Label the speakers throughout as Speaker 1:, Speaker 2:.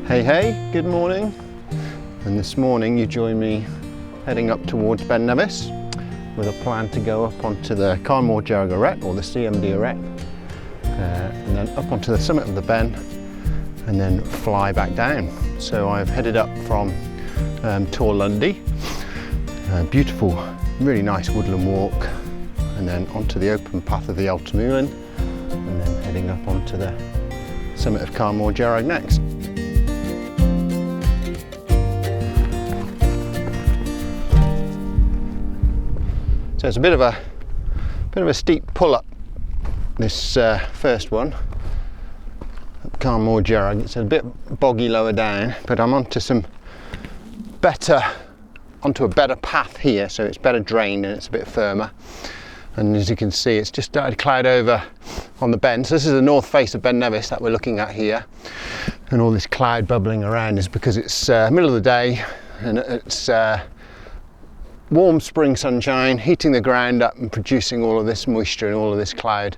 Speaker 1: Hey, hey, good morning. And this morning you join me heading up towards Ben Nevis with a plan to go up onto the Carn Arête, or the CMD Arete, and then up onto the summit of the Ben and then fly back down. So I've headed up from Tor Lundy, beautiful, really nice woodland walk, and then onto the open path of the Altamulin, and then heading up onto the summit of Carn Arête next. So it's a bit of a steep pull up, this first one up Carn Arête. It's a bit boggy lower down, but I'm onto a better path here, so it's better drained and it's a bit firmer. And as you can see, it's just started to cloud over on the Ben. So this is the north face of Ben Nevis that we're looking at here, and all this cloud bubbling around is because it's middle of the day and it's warm spring sunshine heating the ground up and producing all of this moisture and all of this cloud,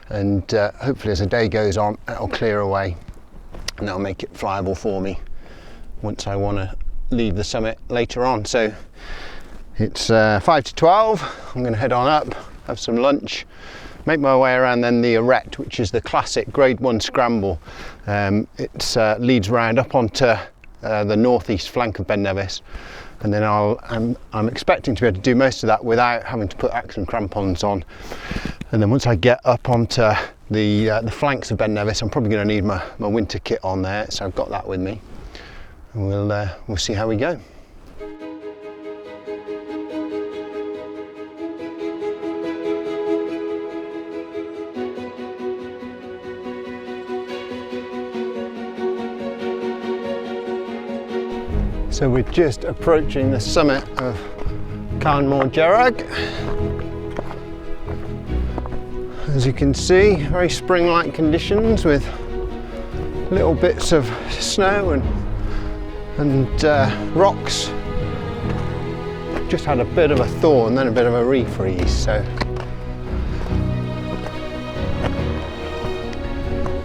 Speaker 1: and hopefully as the day goes on it'll clear away and that'll make it flyable for me once I want to leave the summit later on. So it's 5 to 12. I'm going to head on up, have some lunch, make my way around then the Arête, which is the classic grade 1 scramble. It leads round up onto the northeast flank of Ben Nevis, and then I'm expecting to be able to do most of that without having to put action crampons on. And then once I get up onto the flanks of Ben Nevis, I'm probably going to need my winter kit on there, so I've got that with me, and we'll see how we go. So we're just approaching the summit of Carn Arête. As you can see, very spring-like conditions with little bits of snow and rocks. Just had a bit of a thaw and then a bit of a refreeze, so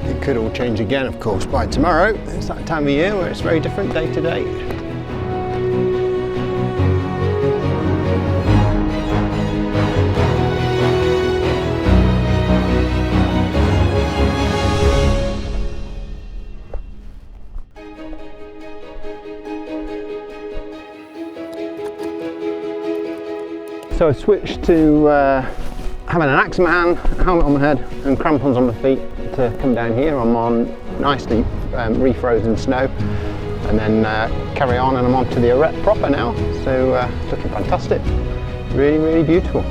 Speaker 1: it could all change again, of course, by tomorrow. It's that time of year where it's very different day to day. So I switched to having an axe in my hand, a helmet on my head and crampons on my feet to come down here. I'm on nicely refrozen snow, and then carry on, and I'm on to the Arête proper now. So it's looking fantastic, really, really beautiful.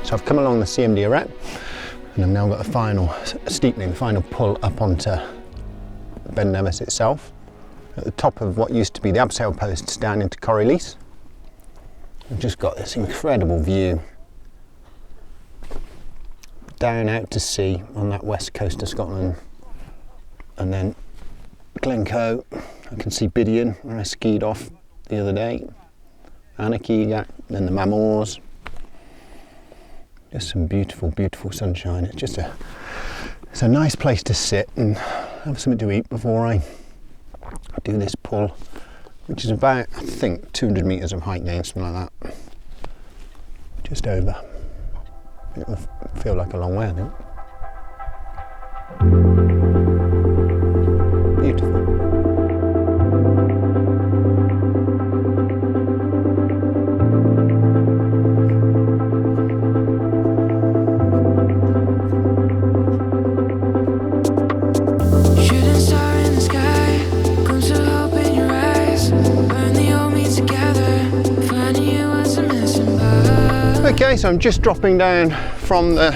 Speaker 1: So I've come along the CMD Arete, and I've now got the final steepening, the final pull up onto Ben Nevis itself, at the top of what used to be the abseil posts down into Coryllis. I've just got this incredible view down out to sea on that west coast of Scotland, and then Glencoe. I can see Bidian where I skied off the other day, Annakeegat, then the Mamors. Just some beautiful, beautiful sunshine. It's a nice place to sit and have something to eat before I do this pull, which is about, I think, 200 metres of height gain, something like that. Just over. It will feel like a long way, I think. Beautiful.
Speaker 2: Shooting star in the sky, comes to hope in your eyes. Burn the old me together.
Speaker 1: Okay, so I'm just dropping down from the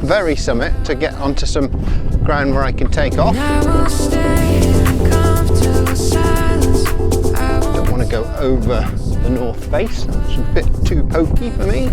Speaker 1: very summit to get onto some ground where I can take off. Don't want to go over the north face, it's a bit too pokey for me.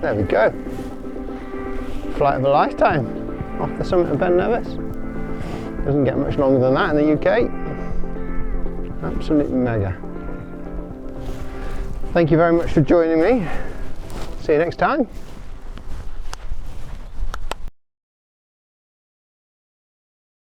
Speaker 1: There we go. Flight of a lifetime off the summit of Ben Nevis. Doesn't get much longer than that in the UK. Absolutely mega. Thank you very much for joining me. See you next time.